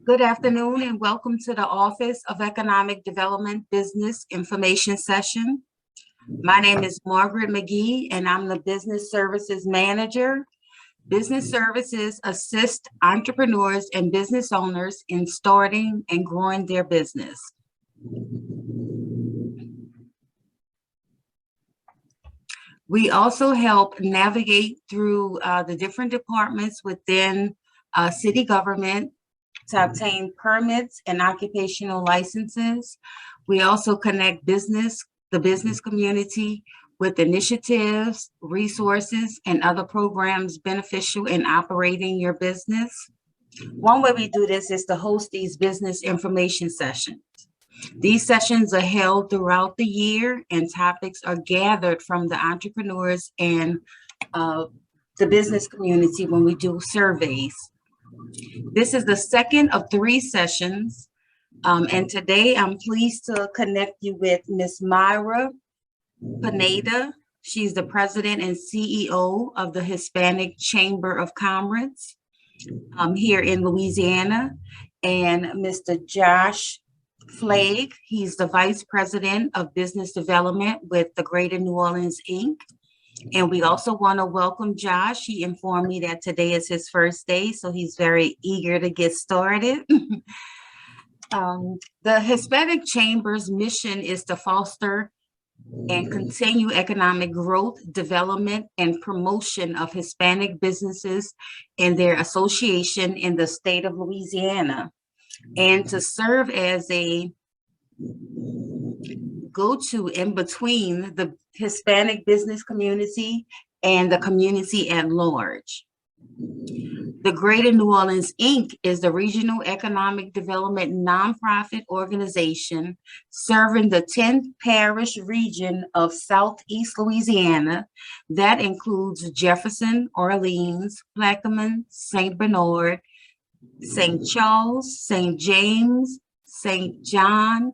Good afternoon and welcome to the Office of Economic Development Business Information Session. My name is Margaret McGee and I'm the Business Services Manager. Business services assist entrepreneurs and business owners in starting and growing their business. We also help navigate through the different departments within city government to obtain permits and occupational licenses. We also connect the business community with initiatives, resources, and other programs beneficial in operating your business. One way we do this is to host these business information sessions. These sessions are held throughout the year and topics are gathered from the entrepreneurs and the business community when we do surveys. This is the second of 3 sessions, and today I'm pleased to connect you with Ms. Myra Pineda. She's the president and CEO of the Hispanic Chamber of Commerce here in Louisiana, and Mr. Josh Flagg. He's the vice president of business development with the Greater New Orleans, Inc. And we also want to welcome Josh. He informed me that today is his first day, so he's very eager to get started. The Hispanic Chamber's mission is to foster and continue economic growth, development, and promotion of Hispanic businesses and their association in the state of Louisiana, and to serve as a go-to in between the Hispanic business community and the community at large. The Greater New Orleans, Inc. is the regional economic development nonprofit organization serving the 10th parish region of Southeast Louisiana. That includes Jefferson, Orleans, Plaquemines, St. Bernard, St. Charles, St. James, St. John,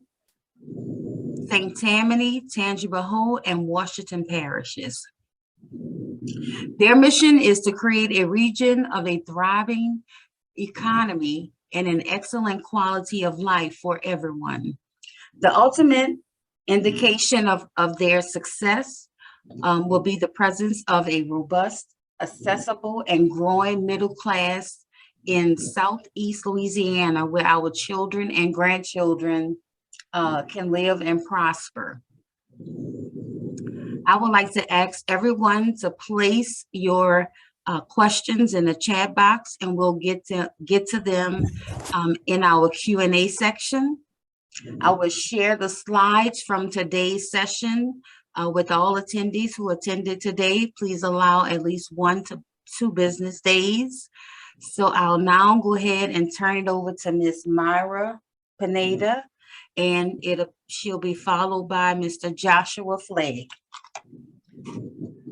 St. Tammany, Tangipahoa, and Washington parishes. Their mission is to create a region of a thriving economy and an excellent quality of life for everyone. The ultimate indication of their success will be the presence of a robust, accessible, and growing middle class in Southeast Louisiana, where our children and grandchildren can live and prosper. I would like to ask everyone to place your questions in the chat box, and we'll get to them in our Q&A section. I will share the slides from today's session with all attendees who attended today. Please allow at least 1 to 2 business days. So I'll now go ahead and turn it over to Ms. Myra Pineda, and she'll be followed by Mr. Joshua Flagg.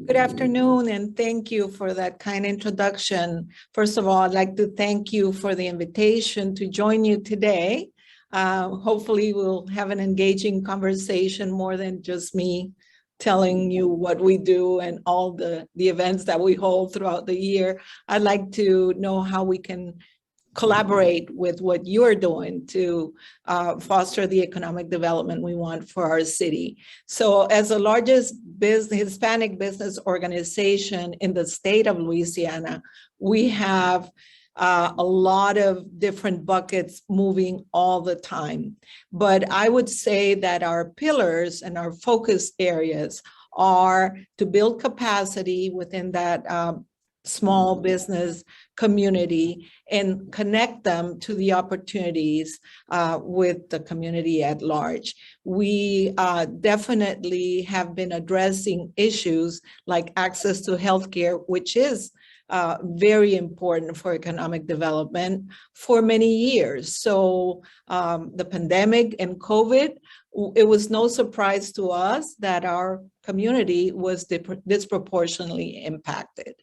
Good afternoon, and thank you for that kind introduction. First of all, I'd like to thank you for the invitation to join you today. Hopefully, we'll have an engaging conversation more than just me telling you what we do and all the events that we hold throughout the year. I'd like to know how we can collaborate with what you're doing to foster the economic development we want for our city. So as the largest Hispanic business organization in the state of Louisiana, we have a lot of different buckets moving all the time. But I would say that our pillars and our focus areas are to build capacity within that small business community and connect them to the opportunities with the community at large. We definitely have been addressing issues like access to healthcare, which is very important for economic development for many years. So the pandemic and COVID, it was no surprise to us that our community was disproportionately impacted.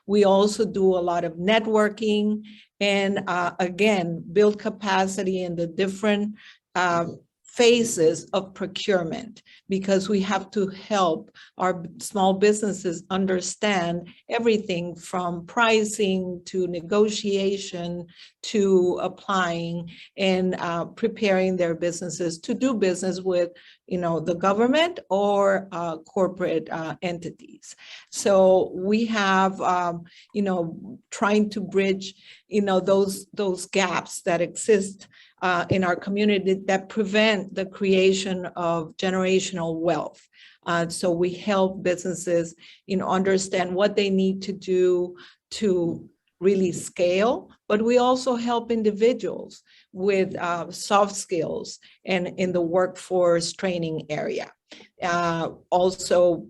We also do a lot of networking and again, build capacity in the different phases of procurement, because we have to help our small businesses understand everything from pricing to negotiation to applying and preparing their businesses to do business with, the government or corporate entities. So we have, trying to bridge, those gaps that exist in our community that prevent the creation of generational wealth. So we help businesses, understand what they need to do to really scale, but we also help individuals with soft skills and in the workforce training area. Also,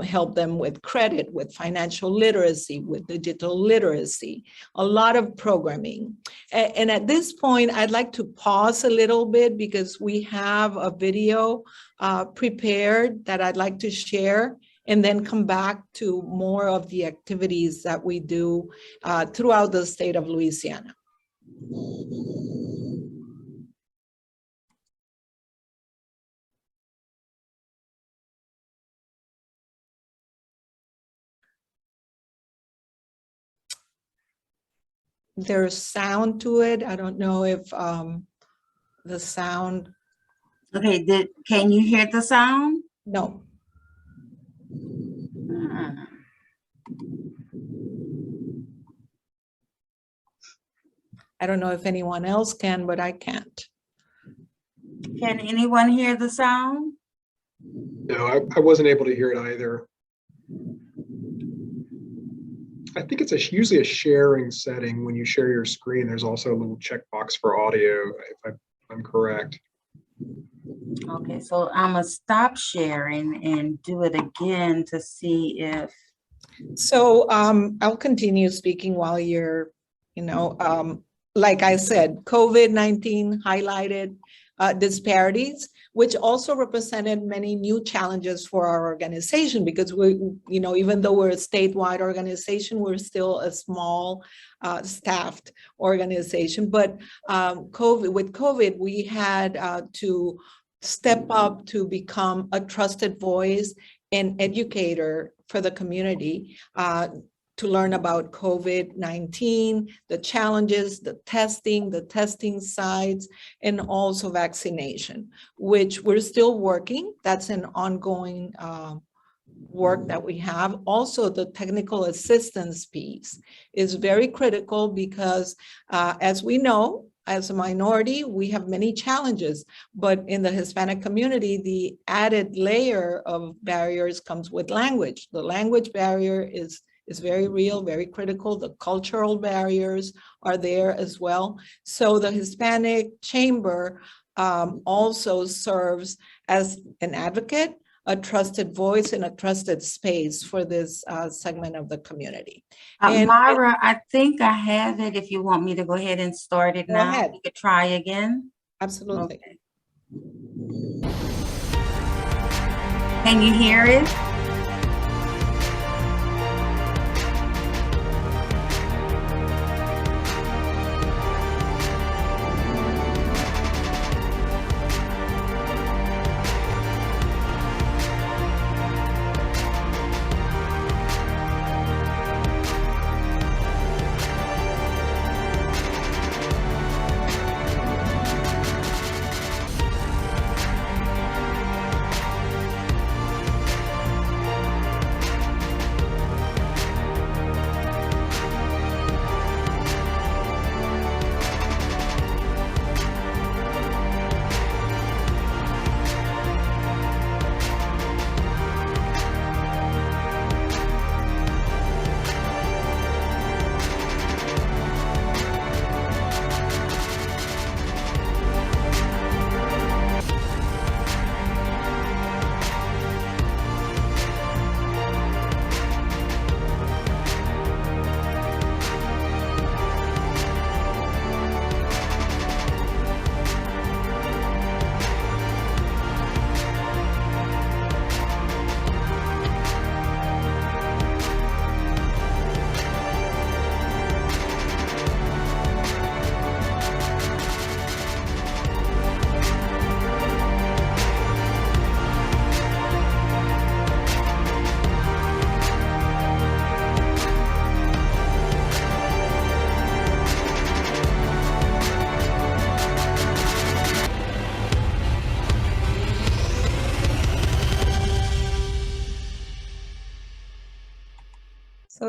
help them with credit, with financial literacy, with digital literacy, a lot of programming. And at this point, I'd like to pause a little bit because we have a video prepared that I'd like to share, and then come back to more of the activities that we do throughout the state of Louisiana. There's sound to it. I don't know if the sound. Okay, can you hear the sound? No. I don't know if anyone else can, but I can't. Can anyone hear the sound? No, I wasn't able to hear it either. I think it's usually a sharing setting. When you share your screen, there's also a little checkbox for audio, if I'm correct. Okay, so I'm gonna stop sharing and do it again to see if. So I'll continue speaking while you're, like I said, COVID-19 highlighted disparities, which also represented many new challenges for our organization, because we, even though we're a statewide organization, we're still a small staffed organization. But with COVID, we had to step up to become a trusted voice and educator for the community, to learn about COVID-19, the challenges, the testing sites, and also vaccination, which we're still working. That's an ongoing work that we have. Also, the technical assistance piece is very critical because, as we know, as a minority, we have many challenges, but in the Hispanic community, the added layer of barriers comes with language. The language barrier is very real, very critical. The cultural barriers are there as well. So the Hispanic Chamber also serves as an advocate, a trusted voice, and a trusted space for this segment of the community. Myra, I think I have it. If you want me to go ahead and start it now, ahead. you could try again. Absolutely. Okay. Can you hear it?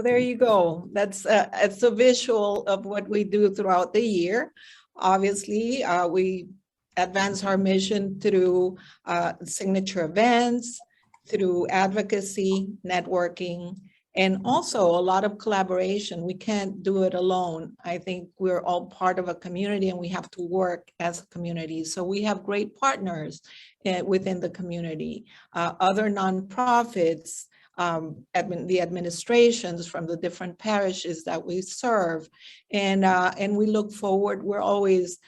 So there you go. That's it's a visual of what we do throughout the year. Obviously, we advance our mission through signature events, through advocacy, networking, and also a lot of collaboration. We can't do it alone. I think we're all part of a community and we have to work as a community. So we have great partners within the community, other nonprofits, the administrations from the different parishes that we serve. And we look forward, we're always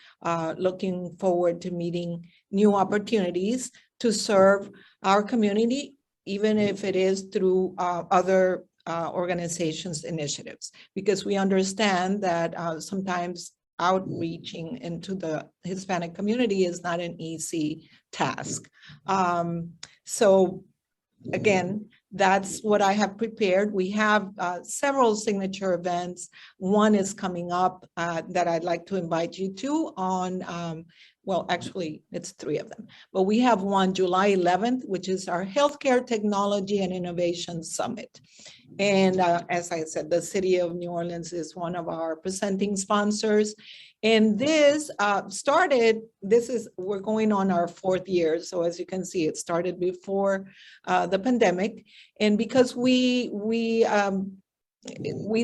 looking forward to meeting new opportunities to serve our community, even if it is through other organizations' initiatives, because we understand that sometimes outreaching into the Hispanic community is not an easy task. So again, that's what I have prepared. We have several signature events. One is coming up that I'd like to invite you to on, well, actually, it's 3 of them. But we have one July 11th, which is our Healthcare Technology and Innovation Summit. And as I said, the City of New Orleans is one of our presenting sponsors. And this we're going on our 4th year. So as you can see, it started before the pandemic. And because we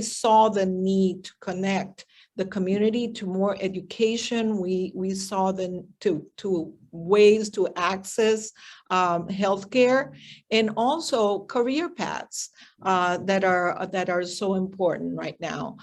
saw the need to connect the community to more education, we saw to ways to access healthcare, and also career paths that are so important right now.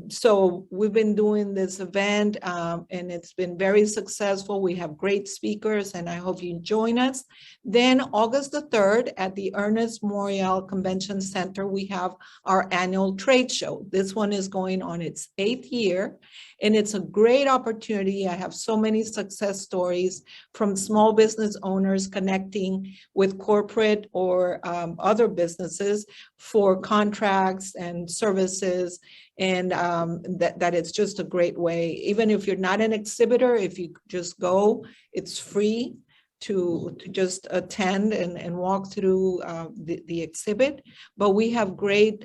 So we've been doing this event and it's been very successful. We have great speakers and I hope you join us. Then August the 3rd at the Ernest Morial Convention Center, we have our annual trade show. This one is going on its 8th year and it's a great opportunity. I have so many success stories from small business owners connecting with corporate or other businesses for contracts and services, and that it's just a great way. Even if you're not an exhibitor, if you just go, it's free to just attend and walk through the exhibit. But we have great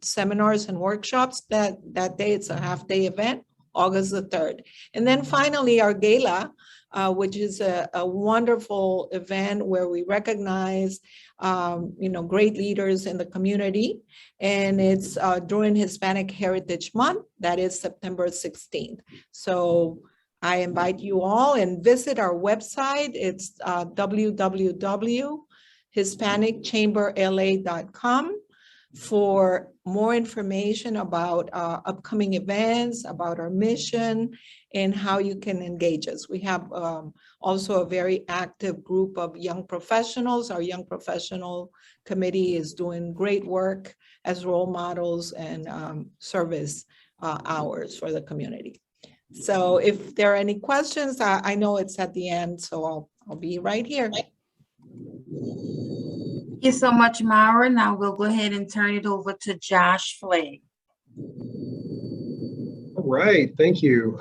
seminars and workshops that day. It's a half-day event, August the 3rd. And then finally, our gala, which is a wonderful event where we recognize great leaders in the community. And it's during Hispanic Heritage Month, that is September 16th. So I invite you all and visit our website. It's www.hispanicchamberla.com for more information about upcoming events, about our mission, and how you can engage us. We have also a very active group of young professionals. Our young professional committee is doing great work as role models and service hours for the community. So if there are any questions, I know it's at the end, so I'll be right here. Thank you so much, Myra. Now we'll go ahead and turn it over to Josh Flagg. All right, thank you.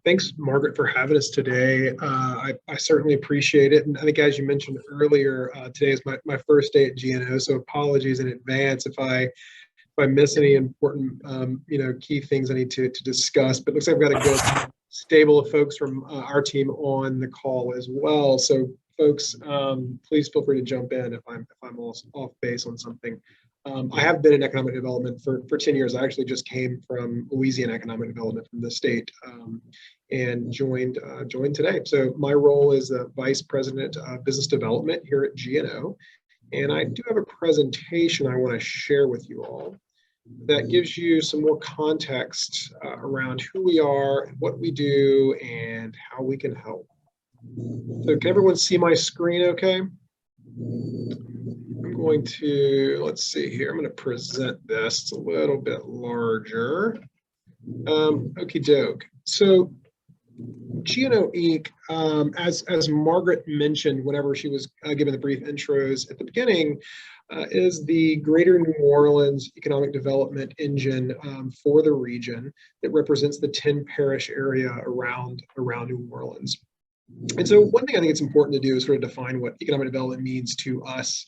Thanks, Margaret, for having us today. I certainly appreciate it. And I think, as you mentioned earlier, today is my first day at GNO, so apologies in advance if I miss any important, key things I need to discuss. But it looks like I've got a good stable of folks from our team on the call as well. So, folks, please feel free to jump in if I'm off base on something. I have been in economic development for 10 years. I actually just came from Louisiana economic development from the state and joined today. So my role is the Vice President of Business Development here at GNO. And I do have a presentation I want to share with you all that gives you some more context around who we are, what we do, and how we can help. So can everyone see my screen okay? I'm going to, let's see here, I'm going to present this. It's a little bit larger. Okie doke. So GNO Inc., as Margaret mentioned whenever she was giving the brief intros at the beginning, is the Greater New Orleans economic development engine for the region that represents the 10 parish area around New Orleans. And so one thing I think it's important to do is sort of define what economic development means to us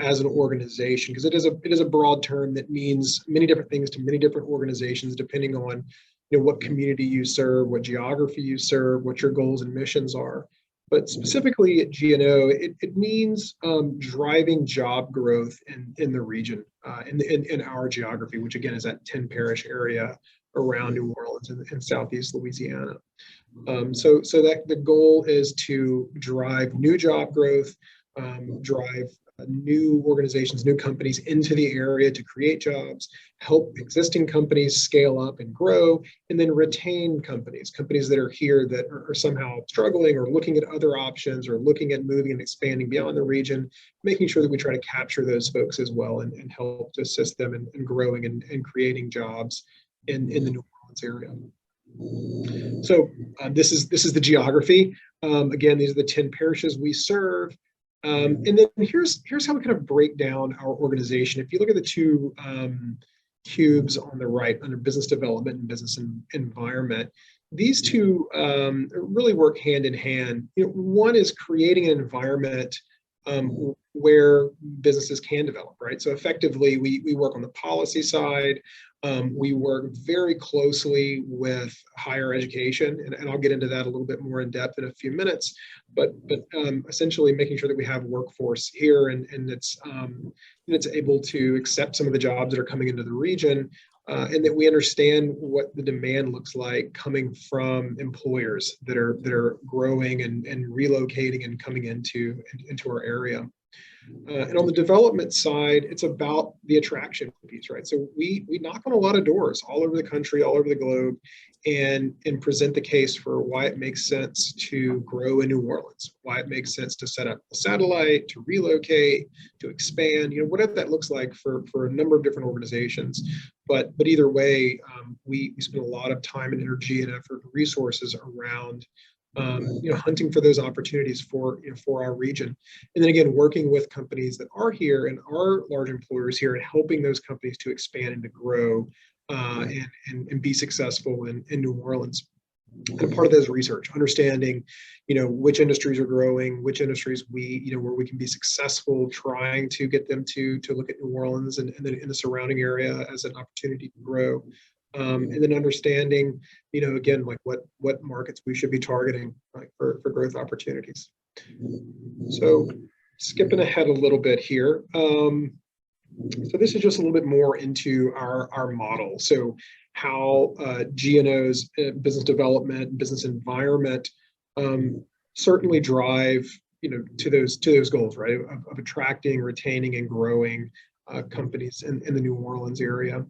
as an organization, because it is a broad term that means many different things to many different organizations, depending on what community you serve, what geography you serve, what your goals and missions are. But specifically at GNO, it means driving job growth in the region, in our geography, which again is that 10 parish area around New Orleans and Southeast Louisiana. So that the goal is to drive new job growth, drive new organizations, new companies into the area to create jobs, help existing companies scale up and grow, and then retain companies that are here that are somehow struggling or looking at other options or looking at moving and expanding beyond the region, making sure that we try to capture those folks as well and help to assist them in growing and creating jobs in the New Orleans area. So this is the geography. Again, these are the 10 parishes we serve. And then here's how we kind of break down our organization. If you look at the two cubes on the right under business development and business environment, these two really work hand in hand. One is creating an environment where businesses can develop, right? So effectively, we work on the policy side. We work very closely with higher education, and I'll get into that a little bit more in depth in a few minutes. But essentially making sure that we have workforce here and it's able to accept some of the jobs that are coming into the region, and that we understand what the demand looks like coming from employers that are growing and relocating and coming into our area. And on the development side, it's about the attraction piece, right? So we knock on a lot of doors all over the country, all over the globe, and present the case for why it makes sense to grow in New Orleans, why it makes sense to set up a satellite, to relocate, to expand, whatever that looks like for a number of different organizations. But either way, we spend a lot of time and energy and effort and resources around hunting for those opportunities for our region. And then again, working with companies that are here and are large employers here and helping those companies to expand and to grow and be successful in New Orleans. And part of that is research, understanding, which industries are growing, which industries where we can be successful, trying to get them to look at New Orleans and then in the surrounding area as an opportunity to grow. And then understanding, again, like what markets we should be targeting for growth opportunities. So skipping ahead a little bit here. So this is just a little bit more into our model. So how GNO's business development, business environment certainly drive, to those goals, right, of attracting, retaining, and growing companies in the New Orleans area.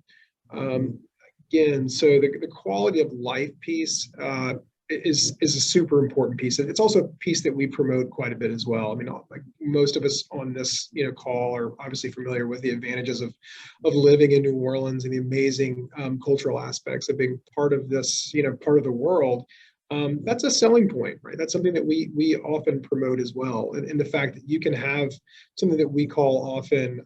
Again, so the quality of life piece is a super important piece. It's also a piece that we promote quite a bit as well. I mean, like most of us on this call are obviously familiar with the advantages of living in New Orleans and the amazing cultural aspects of being part of this part of the world. That's a selling point, right? That's something that we often promote as well. And the fact that you can have something that we call often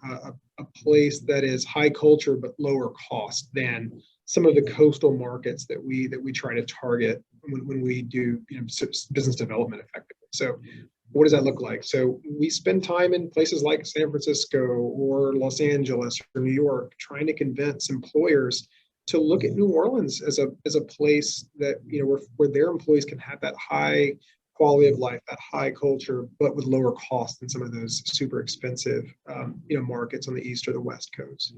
a place that is high culture but lower cost than some of the coastal markets that we try to target when we do business development effectively. So what does that look like? So we spend time in places like San Francisco or Los Angeles or New York trying to convince employers to look at New Orleans as a place that where their employees can have that high quality of life, that high culture, but with lower cost than some of those super expensive markets on the East or the West Coast.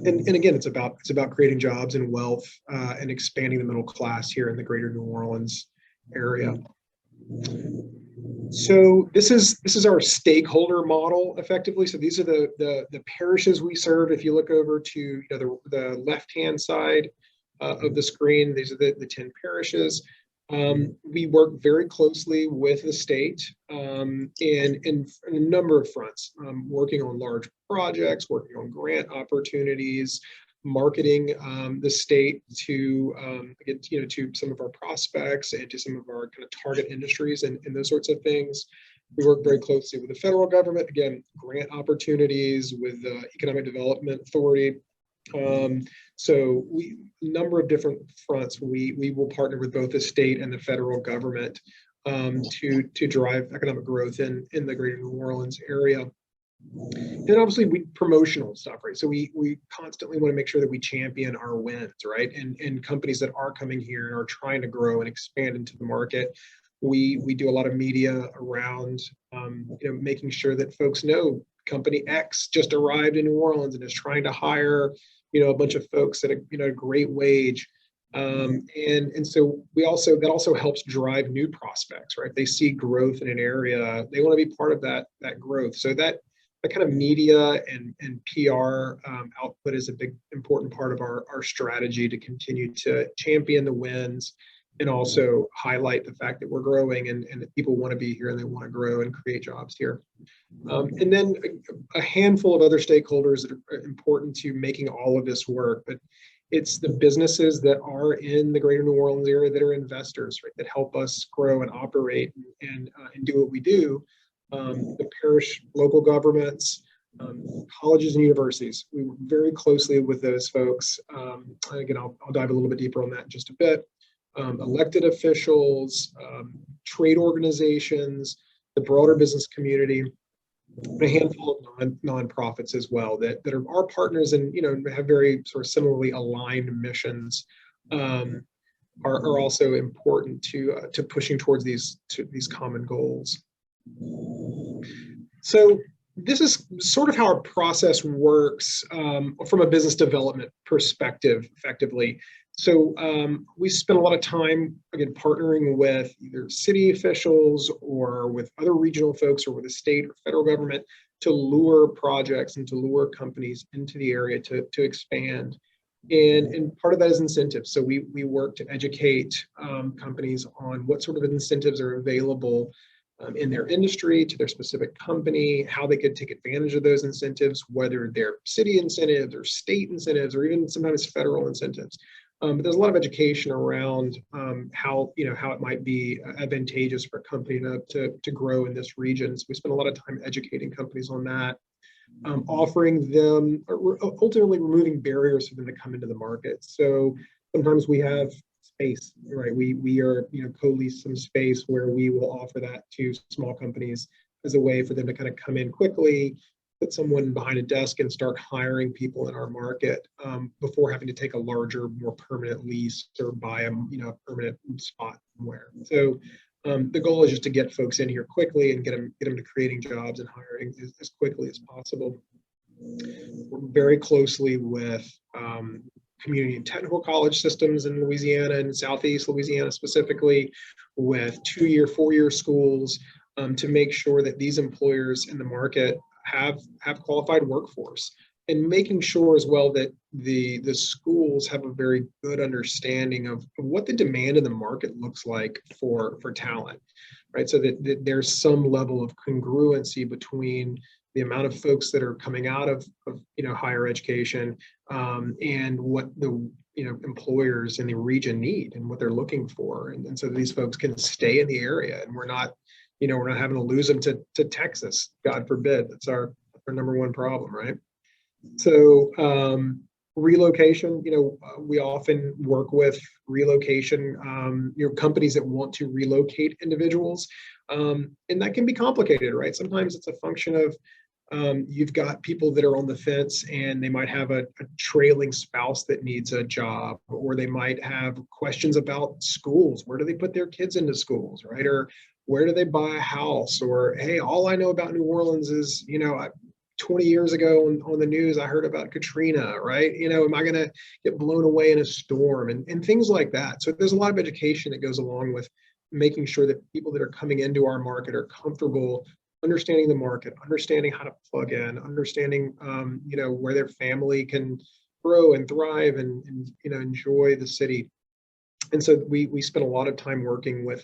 And again, it's about creating jobs and wealth and expanding the middle class here in the greater New Orleans area. So this is our stakeholder model effectively. So these are the parishes we serve. If you look over to the left-hand side of the screen, these are the 10 parishes. We work very closely with the state in a number of fronts, working on large projects, working on grant opportunities, marketing the state to some of our prospects and to some of our kind of target industries and those sorts of things. We work very closely with the federal government, again, grant opportunities with the Economic Development Authority. So a number of different fronts, we will partner with both the state and the federal government to drive economic growth in the greater New Orleans area. And obviously we promotional stuff, right? So we constantly want to make sure that we champion our wins, right? And companies that are coming here and are trying to grow and expand into the market. We do a lot of media around, making sure that folks know company X just arrived in New Orleans and is trying to hire, a bunch of folks at a great wage. And so that also helps drive new prospects, right? They see growth in an area, they want to be part of that growth. So that kind of media and PR output is a big important part of our strategy to continue to champion the wins and also highlight the fact that we're growing and that people want to be here and they want to grow and create jobs here. And then a handful of other stakeholders that are important to making all of this work, but it's the businesses that are in the greater New Orleans area that are investors, right, that help us grow and operate and do what we do. The parish, local governments, colleges and universities. We work very closely with those folks. Again, I'll dive a little bit deeper on that in just a bit. Elected officials, trade organizations, the broader business community, a handful of nonprofits as well that are our partners and have very sort of similarly aligned missions. Are also important to pushing towards these common goals. So this is sort of how our process works from a business development perspective, effectively. So we spend a lot of time, again, partnering with either city officials or with other regional folks or with the state or federal government to lure projects and to lure companies into the area to expand. And part of that is incentives. So we work to educate companies on what sort of incentives are available in their industry, to their specific company, how they could take advantage of those incentives, whether they're city incentives or state incentives, or even sometimes federal incentives. But there's a lot of education around how it might be advantageous for a company to grow in this region. So we spend a lot of time educating companies on that, offering them, ultimately removing barriers for them to come into the market. So sometimes we have space, right? We are, co-lease some space where we will offer that to small companies as a way for them to kind of come in quickly, put someone behind a desk and start hiring people in our market before having to take a larger, more permanent lease or buy a permanent spot somewhere. So the goal is just to get folks in here quickly and get them to creating jobs and hiring as quickly as possible. Work very closely with community and technical college systems in Louisiana and Southeast Louisiana specifically, with 2-year, 4-year schools to make sure that these employers in the market have qualified workforce, and making sure as well that the schools have a very good understanding of what the demand in the market looks like for talent, right? So that there's some level of congruency between the amount of folks that are coming out of higher education and what the employers in the region need and what they're looking for, and so these folks can stay in the area, and we're not having to lose them to Texas, God forbid. That's our number one problem, right? So relocation, we often work with relocation, companies that want to relocate individuals, and that can be complicated, right? Sometimes it's a function of you've got people that are on the fence and they might have a trailing spouse that needs a job, or they might have questions about schools. Where do they put their kids into schools, right? Or where do they buy a house? Or, hey, all I know about New Orleans is, 20 years ago on the news, I heard about Katrina, right? Am I going to get blown away in a storm and things like that? So there's a lot of education that goes along with making sure that people that are coming into our market are comfortable understanding the market, understanding how to plug in, understanding, where their family can grow and thrive and enjoy the city. And so we spend a lot of time working with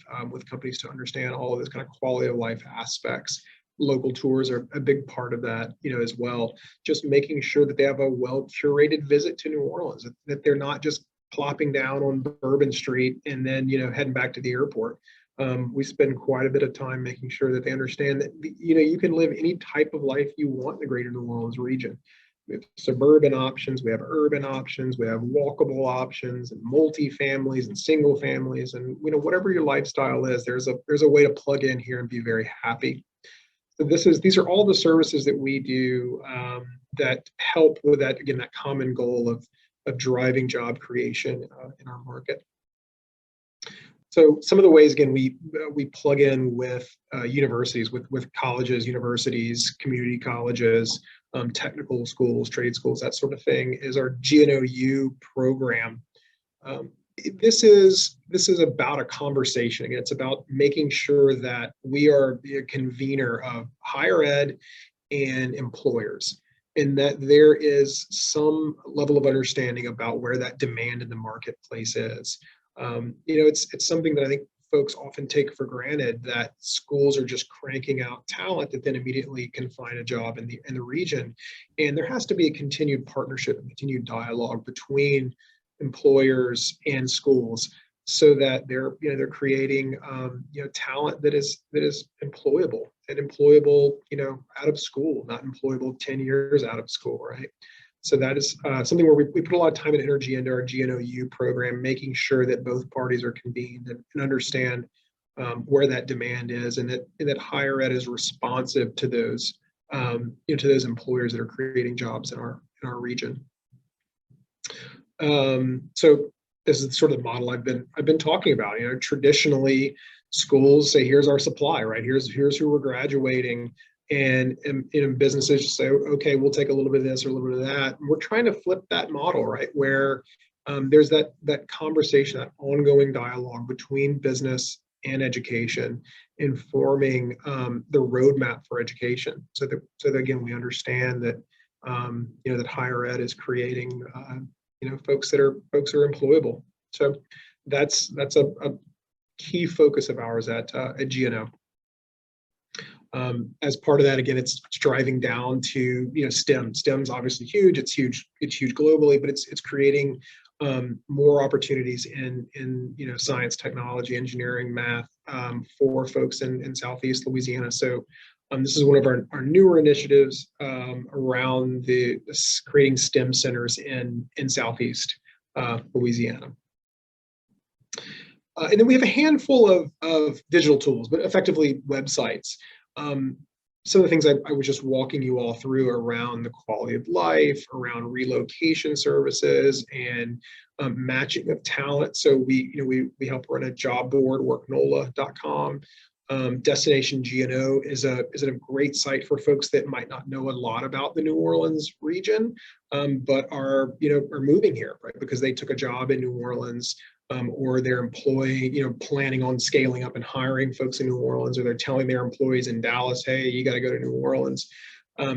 companies to understand all of those kind of quality of life aspects. Local tours are a big part of that, as well. Just making sure that they have a well-curated visit to New Orleans, that they're not just plopping down on Bourbon Street and then, heading back to the airport. We spend quite a bit of time making sure that they understand that, you can live any type of life you want in the greater New Orleans region. suburban options, we have urban options, we have walkable options, and multi-families and single families, and whatever your lifestyle is, there's a way to plug in here and be very happy. So these are all the services that we do that help with that, again, that common goal of driving job creation in our market. So some of the ways, again, we plug in with universities, with colleges, universities, community colleges, technical schools, trade schools, that sort of thing, is our GNOU program. This is about a conversation. Again, it's about making sure that we are a convener of higher ed and employers, and that there is some level of understanding about where that demand in the marketplace is. It's something that I think folks often take for granted, that schools are just cranking out talent that then immediately can find a job in the region. And there has to be a continued partnership and continued dialogue between employers and schools, so that they're creating talent that is employable out of school, not employable 10 years out of school, right? So that is something where we put a lot of time and energy into our GNOU program, making sure that both parties are convened and understand where that demand is, and that higher ed is responsive to those to those employers that are creating jobs in our region. So this is sort of the model I've been talking about. Traditionally, schools say, here's our supply, right? Here's who we're graduating. And businesses say, okay, we'll take a little bit of this or a little bit of that. And we're trying to flip that model, right? Where there's that conversation, that ongoing dialogue between business and education, informing the roadmap for education. So that again, we understand that that higher ed is creating folks that are employable. So that's a key focus of ours at GNO. As part of that, again, it's driving down to STEM. STEM's obviously huge. It's huge globally, but it's creating more opportunities in science, technology, engineering, math for folks in Southeast Louisiana. So this is one of our newer initiatives around creating STEM centers in Southeast Louisiana. And then we have a handful of digital tools, but effectively websites. Some of the things I was just walking you all through around the quality of life, around relocation services, and matching of talent. So we help run a job board, worknola.com. Destination GNO is a great site for folks that might not know a lot about the New Orleans region, but are moving here, right? Because they took a job in New Orleans, or they're planning on scaling up and hiring folks in New Orleans, or they're telling their employees in Dallas, hey, you got to go to New Orleans.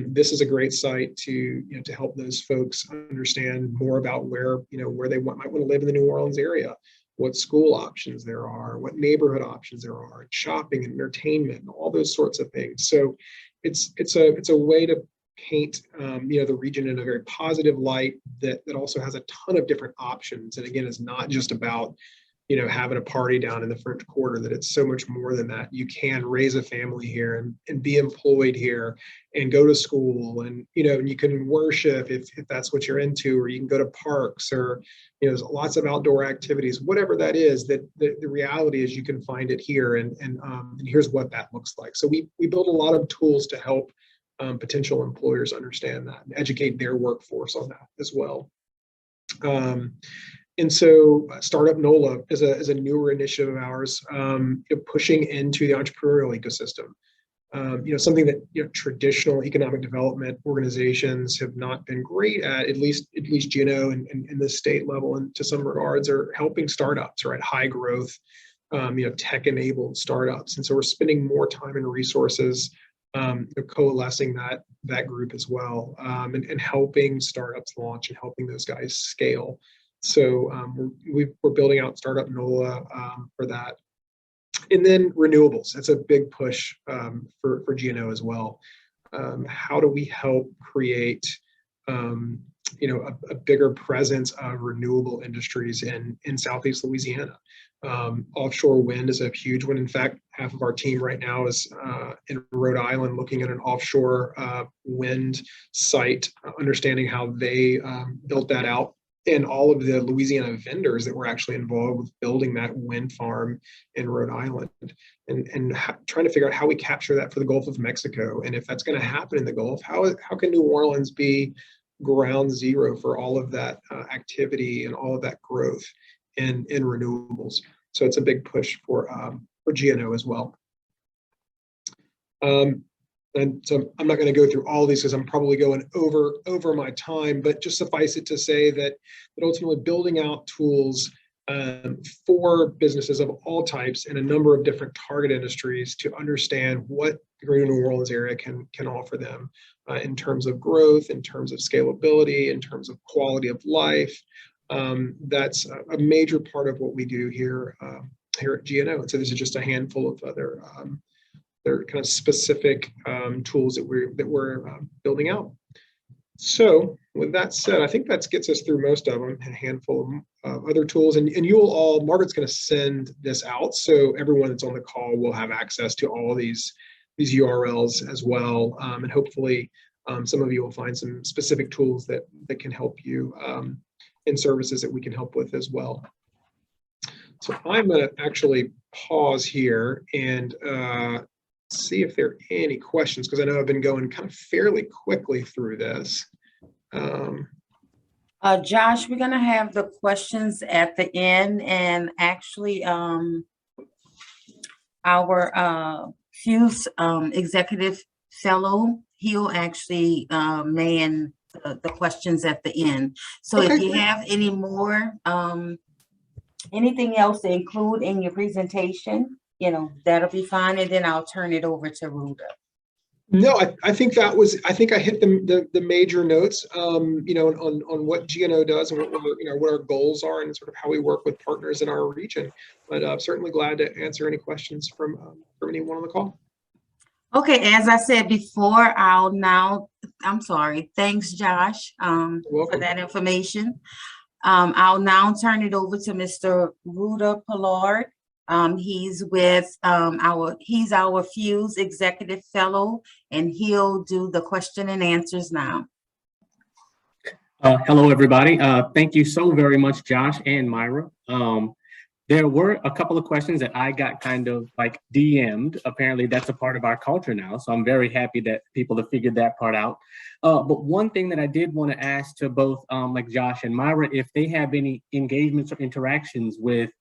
This is a great site to help those folks understand more about where they might want to live in the New Orleans area, what school options there are, what neighborhood options there are, shopping and entertainment, and all those sorts of things. So it's a way to paint the region in a very positive light that also has a ton of different options. And again, it's not just about having a party down in the French Quarter, that it's so much more than that. You can raise a family here and be employed here and go to school, and and you can worship if that's what you're into, or you can go to parks, or there's lots of outdoor activities, whatever that is. That the reality is you can find it here, and here's what that looks like. So we build a lot of tools to help potential employers understand that and educate their workforce on that as well. And so Startup Nola is a newer initiative of ours, pushing into the entrepreneurial ecosystem. Something that traditional economic development organizations have not been great at least GNO and the state level, and to some regards, are helping startups, right? High growth, tech-enabled startups. And so we're spending more time and resources coalescing that group as well, and helping startups launch and helping those guys scale. So we're building out Startup Nola for that. And then renewables, that's a big push for GNO as well. How do we help create a bigger presence of renewable industries in Southeast Louisiana? Offshore wind is a huge one. In fact, half of our team right now is in Rhode Island looking at an offshore wind site, understanding how they built that out, and all of the Louisiana vendors that were actually involved with building that wind farm in Rhode Island, and trying to figure out how we capture that for the Gulf of Mexico. And if that's going to happen in the Gulf, how can New Orleans be ground zero for all of that activity and all of that growth in renewables? So it's a big push for GNO as well. And so I'm not going to go through all of these because I'm probably going over my time, but just suffice it to say that ultimately building out tools for businesses of all types in a number of different target industries to understand what the Greater New Orleans area can offer them in terms of growth, in terms of scalability, in terms of quality of life. That's a major part of what we do here at GNO. And so this is just a handful of other they're kind of specific tools that we're building out. So with that said, I think that gets us through most of them, a handful of other tools. And you'll all, Margaret's going to send this out, so everyone that's on the call will have access to all of these URLs as well. And hopefully some of you will find some specific tools that can help you in services that we can help with as well. So I'm going to actually pause here and see if there are any questions, because I know I've been going kind of fairly quickly through this. Josh, we're gonna have the questions at the end, and actually our Hughes executive fellow, he'll actually man the questions at the end. So Okay. if you have any more, anything else to include in your presentation, that'll be fine, and then I'll turn it over to Ruda. No, I think I hit the major notes, on what GNO does and what our goals are and sort of how we work with partners in our region. But I'm certainly glad to answer any questions from anyone on the call. Okay, as I said before, I'm sorry. Thanks, Josh, for that information. I'll now turn it over to Mr. Ruda Pollard. He's with he's our Fuse Executive Fellow, and he'll do the question and answers now. Hello, everybody. Thank you so very much, Josh and Myra. There were a couple of questions that I got kind of like DM'd. Apparently that's a part of our culture now. So I'm very happy that people have figured that part out. But one thing that I did want to ask to both like Josh and Myra, if they have any engagements or interactions with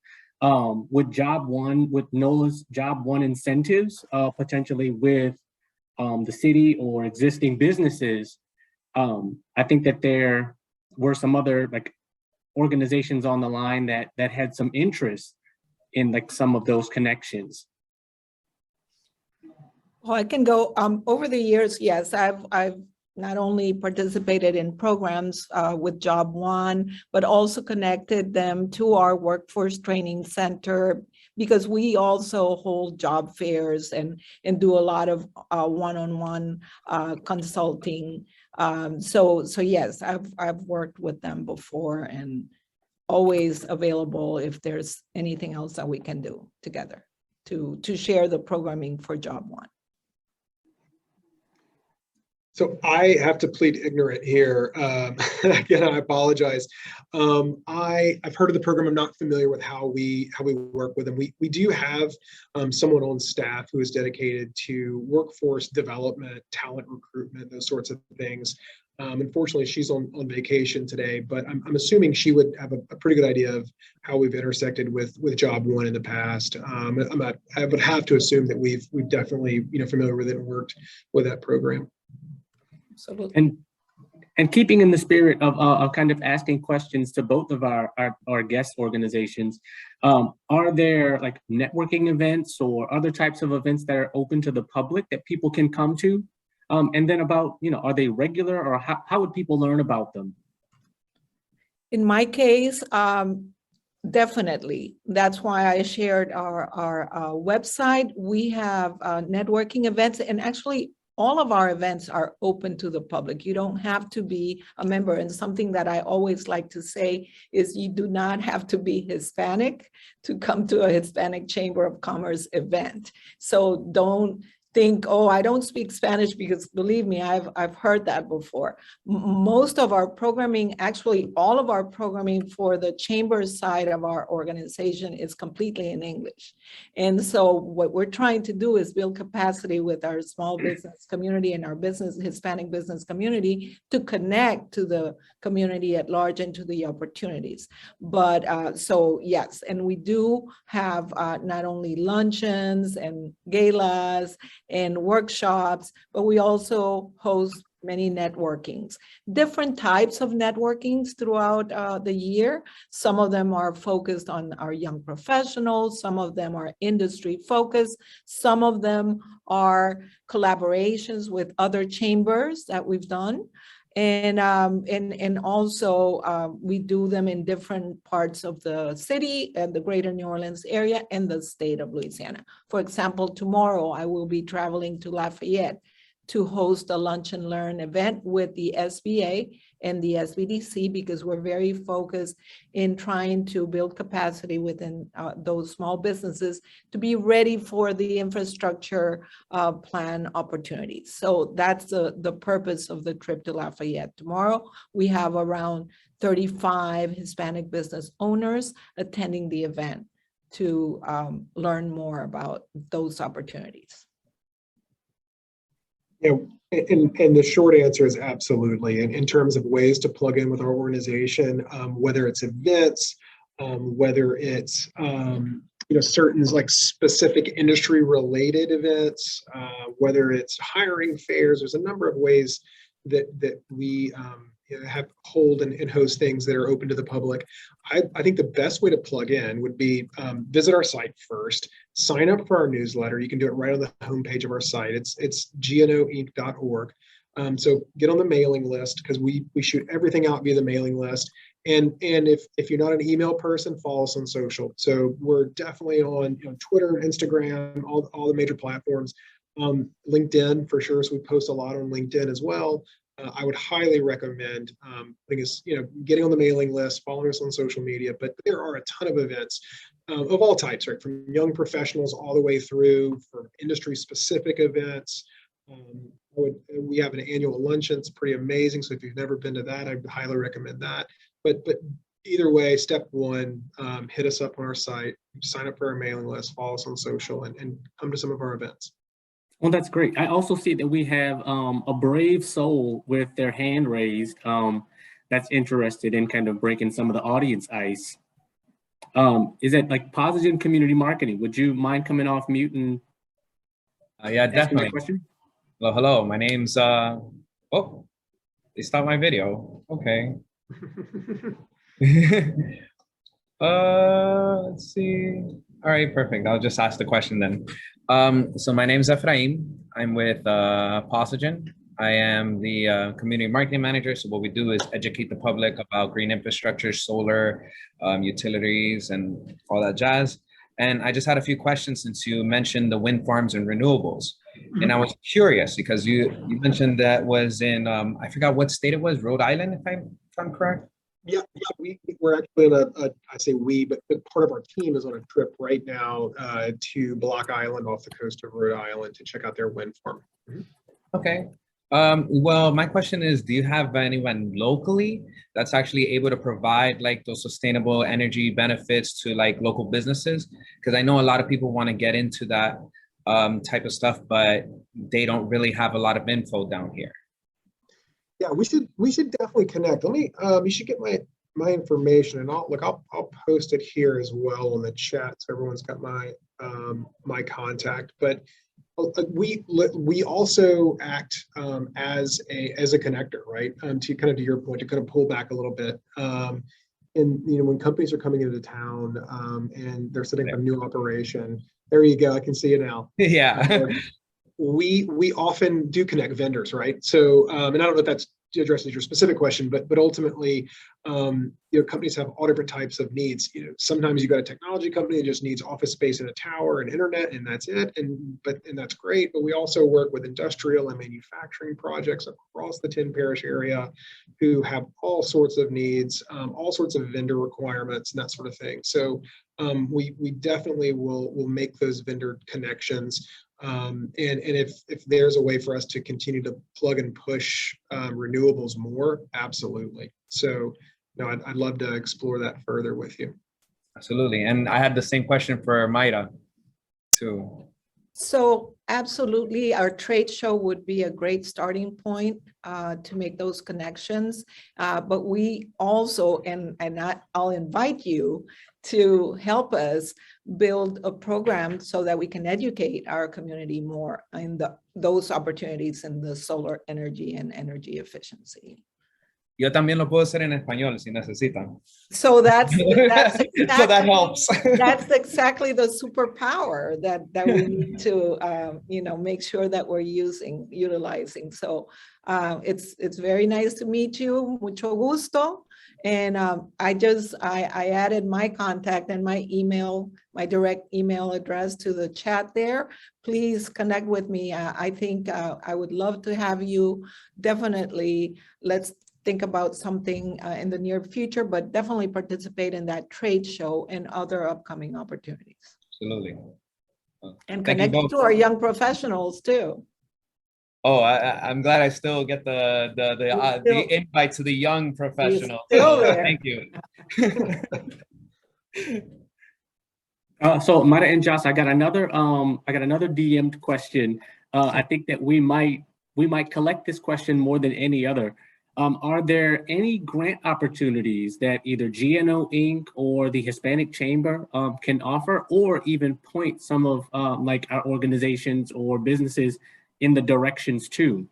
Job One, with Nola's Job One incentives, potentially with the city or existing businesses. I think that there were some other like organizations on the line that had some interest in like some of those connections. Well, I can go over the years. Yes, I've not only participated in programs with Job One, but also connected them to our workforce training center, because we also hold job fairs and do a lot of one-on-one consulting. So yes, I've worked with them before, and always available if there's anything else that we can do together to share the programming for Job One. So I have to plead ignorant here. Again, I apologize. I've heard of the program. I'm not familiar with how we work with them. We do have someone on staff who is dedicated to workforce development, talent recruitment, those sorts of things. Unfortunately, she's on vacation today, but I'm assuming she would have a pretty good idea of how we've intersected with Job One in the past. I would have to assume that we've definitely familiar with it and worked with that program. And keeping in the spirit of kind of asking questions to both of our guest organizations, are there like networking events or other types of events that are open to the public that people can come to? And then about, are they regular, or how would people learn about them? In my case, definitely. That's why I shared our website. We have networking events, and actually all of our events are open to the public. You don't have to be a member. And something that I always like to say is you do not have to be Hispanic to come to a Hispanic Chamber of Commerce event. So don't think, oh, I don't speak Spanish, because believe me, I've heard that before. Most of our programming, actually all of our programming for the chamber side of our organization is completely in English. And so what we're trying to do is build capacity with our small business community and our Hispanic business community to connect to the community at large and to the opportunities. But so yes, and we do have not only luncheons and galas and workshops, but we also host many networkings, different types of networkings throughout the year. Some of them are focused on our young professionals. Some of them are industry focused. Some of them are collaborations with other chambers that we've done. And also we do them in different parts of the city and the greater New Orleans area and the state of Louisiana. For example, tomorrow I will be traveling to Lafayette to host a lunch and learn event with the SBA and the SBDC, because we're very focused in trying to build capacity within those small businesses to be ready for the infrastructure plan opportunities. So that's the purpose of the trip to Lafayette. Tomorrow, we have around 35 Hispanic business owners attending the event to learn more about those opportunities. Yeah, and the short answer is absolutely. And in terms of ways to plug in with our organization, whether it's events, whether it's certain like specific industry related events, whether it's hiring fairs, there's a number of ways that we hold and host things that are open to the public. I think the best way to plug in would be visit our site first, sign up for our newsletter. You can do it right on the homepage of our site. It's gnoinc.org. So get on the mailing list, because we shoot everything out via the mailing list. And if you're not an email person, follow us on social. So we're definitely on Twitter, Instagram, all the major platforms. LinkedIn for sure. So we post a lot on LinkedIn as well. I would highly recommend, getting on the mailing list, following us on social media. But there are a ton of events of all types, right? From young professionals all the way through for industry-specific events. We have an annual luncheon. It's pretty amazing. So if you've never been to that, I highly recommend that. But either way, step one, hit us up on our site, sign up for our mailing list, follow us on social, and come to some of our events. Well, that's great. I also see that we have a brave soul with their hand raised that's interested in kind of breaking some of the audience ice. Is that like Positive Community Marketing? Would you mind coming off mute and yeah, definitely. Question? Hello. My name's oh, they stopped my video. Okay. Let's see. All right, perfect. I'll just ask the question then. So my name is Ephraim. I'm with Posigen. I am the community marketing manager. So what we do is educate the public about green infrastructure, solar, utilities, and all that jazz. And I just had a few questions since you mentioned the wind farms and renewables. And I was curious because you mentioned that was in, I forgot what state it was, Rhode Island, if I'm correct. Yeah, we're actually on I say we, but part of our team is on a trip right now to Block Island off the coast of Rhode Island to check out their wind farm. Okay. Well, my question is, do you have anyone locally that's actually able to provide like those sustainable energy benefits to like local businesses? Because I know a lot of people want to get into that type of stuff, but they don't really have a lot of info down here. Yeah, we should definitely connect. Let me you should get my information, and I'll post it here as well on the chat so everyone's got my my contact. But we also act as a connector, right? To kind of to your point, to kind of pull back a little bit. And when companies are coming into town and they're setting up a new operation, there you go. I can see it now. Yeah. We often do connect vendors, right? So, and I don't know if that's addresses your specific question, but ultimately, companies have all different types of needs. Sometimes you've got a technology company that just needs office space and a tower and internet, and that's it. And that's great. But we also work with industrial and manufacturing projects across the 10 parish area who have all sorts of needs, all sorts of vendor requirements and that sort of thing. So we definitely will make those vendor connections. And if there's a way for us to continue to plug and push renewables more, absolutely. So, I'd love to explore that further with you. Absolutely. And I had the same question for Mayra too. So absolutely, our trade show would be a great starting point to make those connections. But we also, and I'll invite you to help us build a program so that we can educate our community more in those opportunities in the solar energy and energy efficiency. Yo también lo puedo hacer en español si necesitan. So that's exactly, so that helps. That's exactly the superpower that we need to make sure that we're utilizing. So it's very nice to meet you. Mucho gusto. And I added my contact and my email, my direct email address to the chat there. Please connect with me. I think I would love to have you. Definitely, let's think about something in the near future, but definitely participate in that trade show and other upcoming opportunities. Absolutely. And connect to our young professionals too. Oh, I'm glad I still get the invite to the young professionals. Still there. Thank you. So Mayra and Josh, I got another DM'd question. I think that we might collect this question more than any other. Are there any grant opportunities that either GNO Inc. or the Hispanic Chamber can offer, or even point some of like our organizations or businesses in the directions to?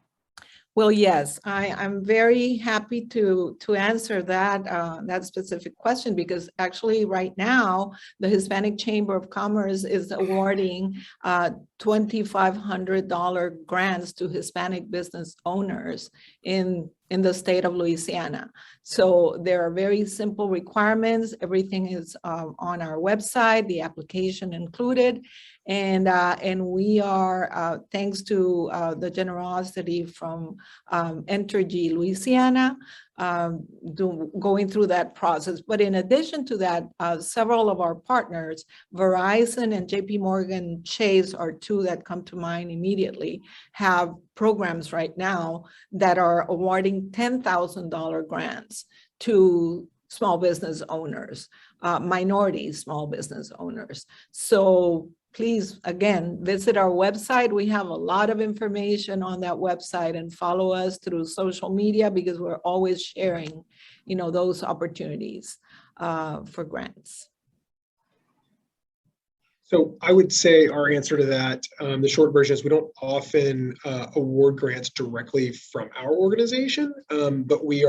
Well, yes, I'm very happy to answer that specific question, because actually right now, the Hispanic Chamber of Commerce is awarding $2,500 grants to Hispanic business owners in the state of Louisiana. So there are very simple requirements. Everything is on our website, the application included. And we are, thanks to the generosity from Internship Louisiana, going through that process. But in addition to that, several of our partners, Verizon and JP Morgan Chase are two that come to mind immediately, have programs right now that are awarding $10,000 grants to small business owners, minority small business owners. So please, again, visit our website. We have a lot of information on that website, and follow us through social media, because we're always sharing, those opportunities for grants. So I would say our answer to that, the short version is we don't often award grants directly from our organization, but we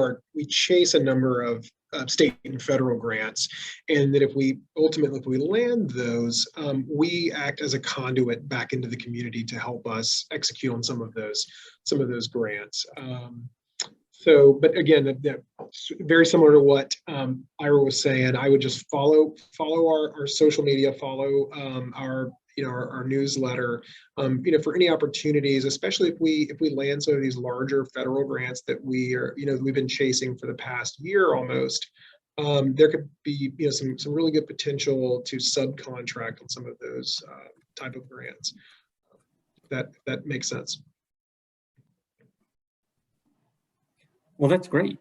chase a number of state and federal grants, and that if we land those, we act as a conduit back into the community to help us execute on some of those grants. So, but again, very similar to what Ira was saying, I would just follow our social media, follow our newsletter, for any opportunities, especially if we land some of these larger federal grants that we've been chasing for the past year almost. There could be some really good potential to subcontract on some of those type of grants. That makes sense. Well, that's great.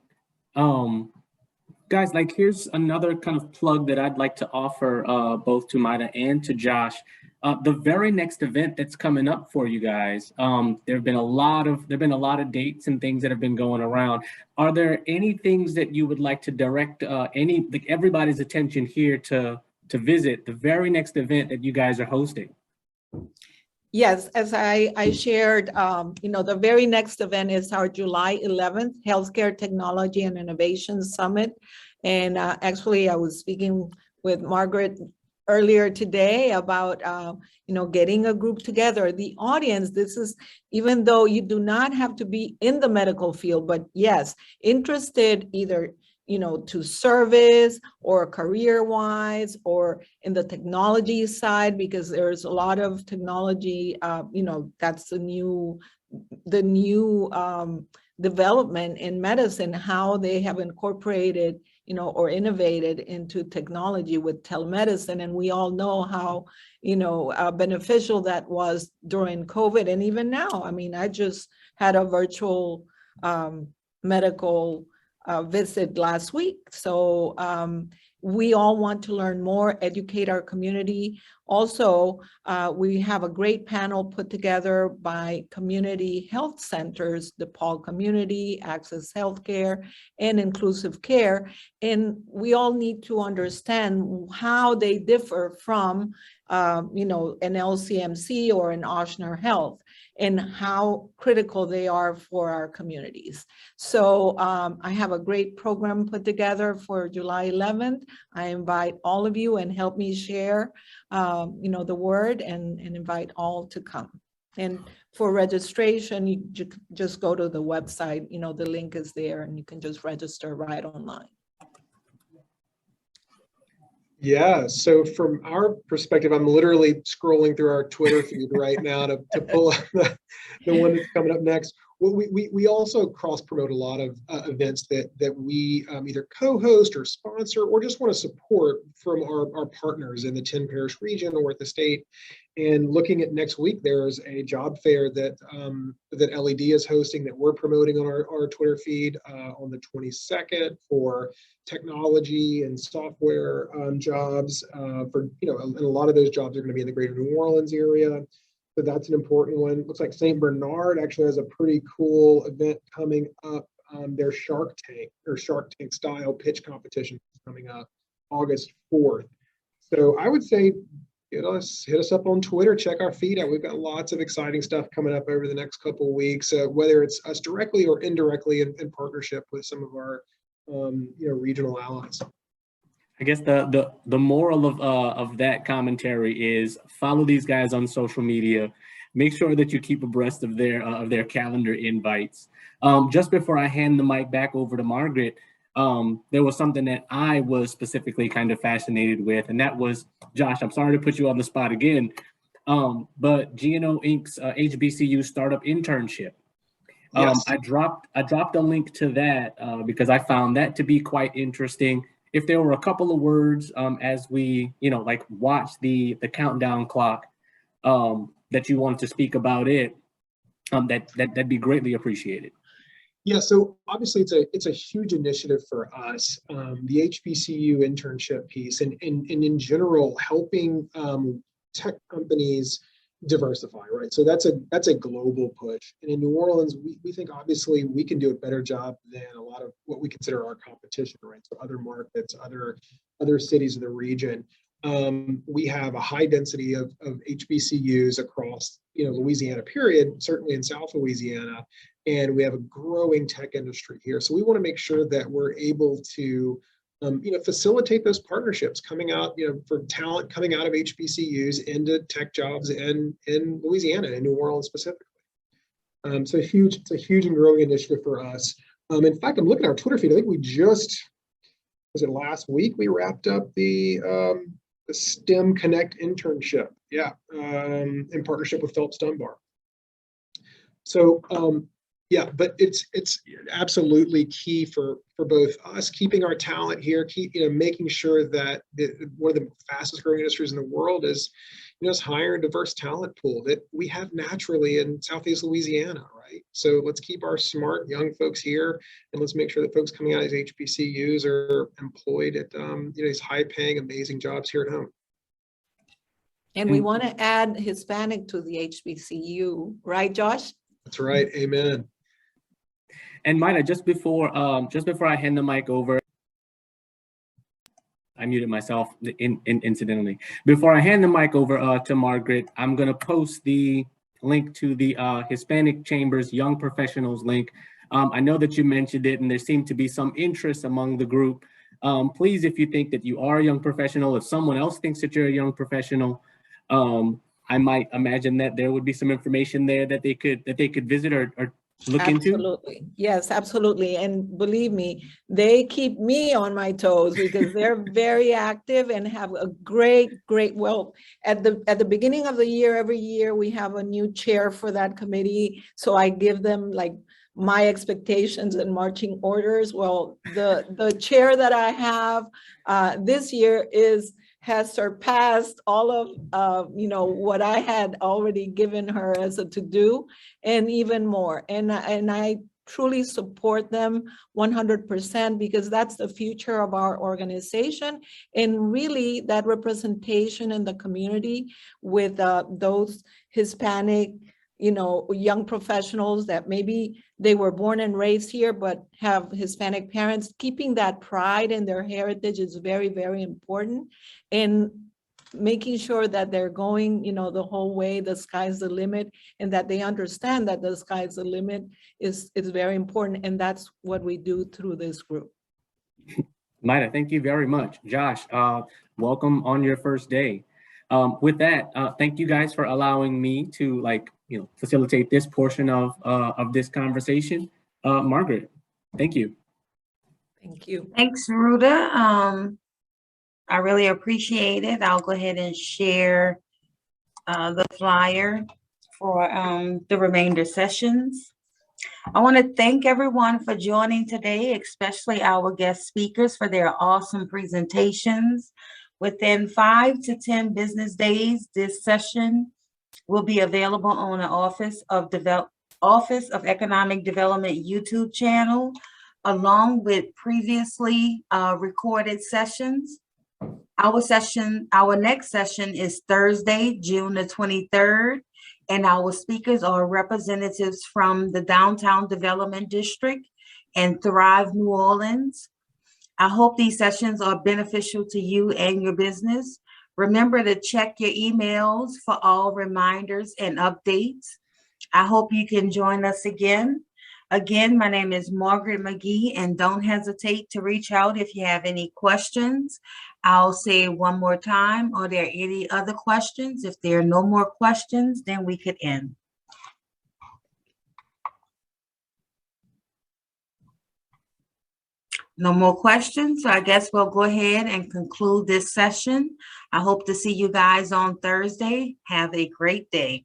Guys, like, here's another kind of plug that I'd like to offer both to Mayra and to Josh. The very next event that's coming up for you guys, there've been a lot of dates and things that have been going around. Are there any things that you would like to direct everybody's attention here to visit the very next event that you guys are hosting? Yes, as I shared, the very next event is our July 11th Healthcare Technology and Innovation Summit. And actually, I was speaking with Margaret earlier today about, getting a group together. The audience, this is, even though you do not have to be in the medical field, but yes, interested either, to service or career-wise or in the technology side, because there's a lot of technology, that's the new development in medicine, how they have incorporated, or innovated into technology with telemedicine. And we all know how, beneficial that was during COVID and even now. I mean, I just had a virtual medical visit last week. So we all want to learn more, educate our community. Also, we have a great panel put together by community health centers, DePaul Community, Access Healthcare, and Inclusive Care. And we all need to understand how they differ from, an LCMC or an Ochsner Health, and how critical they are for our communities. So I have a great program put together for July 11th. I invite all of you and help me share, the word and invite all to come. And for registration, you just go to the website, the link is there and you can just register right online. Yeah, so from our perspective, I'm literally scrolling through our Twitter feed right now to pull up the one that's coming up next. Well, we also cross-promote a lot of events that we either co-host or sponsor or just want to support from our partners in the 10 parish region or at the state. And looking at next week, there's a job fair that LED is hosting that we're promoting on our Twitter feed on the 22nd for technology and software jobs. And a lot of those jobs are going to be in the greater New Orleans area. So that's an important one. Looks like St. Bernard actually has a pretty cool event coming up. Their Shark Tank style pitch competition is coming up August 4th. So I would say, hit us up on Twitter, check our feed out. We've got lots of exciting stuff coming up over the next couple of weeks, whether it's us directly or indirectly in partnership with some of our regional allies. I guess the moral of that commentary is follow these guys on social media. Make sure that you keep abreast of their calendar invites. Just before I hand the mic back over to Margaret, there was something that I was specifically kind of fascinated with, and that was, Josh, I'm sorry to put you on the spot again, but GNO Inc.'s HBCU startup internship. Yes. I dropped a link to that because I found that to be quite interesting. If there were a couple of words as we, watch the countdown clock that you wanted to speak about it, that'd be greatly appreciated. Yeah, so obviously it's a huge initiative for us, the HBCU internship piece, and in general helping tech companies diversify, right? So that's a global push, and in New Orleans, we think obviously we can do a better job than a lot of what we consider our competition, right? So other markets, other cities of the region. We have a high density of HBCUs across Louisiana, period, certainly in South Louisiana, and we have a growing tech industry here. So we want to make sure that we're able to facilitate those partnerships coming out, for talent coming out of HBCUs into tech jobs in Louisiana and New Orleans specifically. So it's a huge and growing initiative for us. In fact, I'm looking at our Twitter feed. I think was it last week we wrapped up the STEM Connect internship, in partnership with Phelps Dunbar. So but it's absolutely key for both us keeping our talent here, making sure that one of the fastest growing industries in the world is hire a diverse talent pool that we have naturally in Southeast Louisiana, right? So let's keep our smart young folks here, and let's make sure that folks coming out of these HBCUs are employed at these high paying, amazing jobs here at home. And we want to add Hispanic to the HBCU, right, Josh? That's right. Amen. And Myra, just before I hand the mic over, I muted myself incidentally. Before I hand the mic over to Margaret, I'm going to post the link to the Hispanic Chamber's Young Professionals link. I know that you mentioned it, and there seemed to be some interest among the group Please, if you think that you are a young professional, if someone else thinks that you're a young professional, I might imagine that there would be some information there that they could visit or look into. Absolutely. Yes, absolutely. And believe me, they keep me on my toes because they're very active and have a great, well, at the beginning of the year, every year we have a new chair for that committee. So I give them like my expectations and marching orders. Well, the chair that I have this year has surpassed all of what I had already given her as a to-do and even more. And I truly support them 100% because that's the future of our organization. And really that representation in the community with those Hispanic, young professionals that maybe they were born and raised here, but have Hispanic parents, keeping that pride in their heritage is very, very important. And making sure that they're going, the whole way, the sky's the limit, and that they understand that the sky's the limit is very important. And that's what we do through this group. Maida, thank you very much. Josh, welcome on your first day. With that, thank you guys for allowing me to facilitate this portion of this conversation. Margaret, thank you. Thank you. Thanks, Ruta. I really appreciate it. I'll go ahead and share the flyer for the remainder sessions. I want to thank everyone for joining today, especially our guest speakers for their awesome presentations. Within 5 to 10 business days, this session will be available on the Office of Economic Development YouTube channel, along with previously recorded sessions. Our next session is Thursday, June the 23rd, and our speakers are representatives from the Downtown Development District and Thrive New Orleans. I hope these sessions are beneficial to you and your business. Remember to check your emails for all reminders and updates. I hope you can join us again. Again, my name is Margaret McGee, and don't hesitate to reach out if you have any questions. I'll say it one more time. Are there any other questions? If there are no more questions, then we could end. No more questions, so I guess we'll go ahead and conclude this session. I hope to see you guys on Thursday. Have a great day.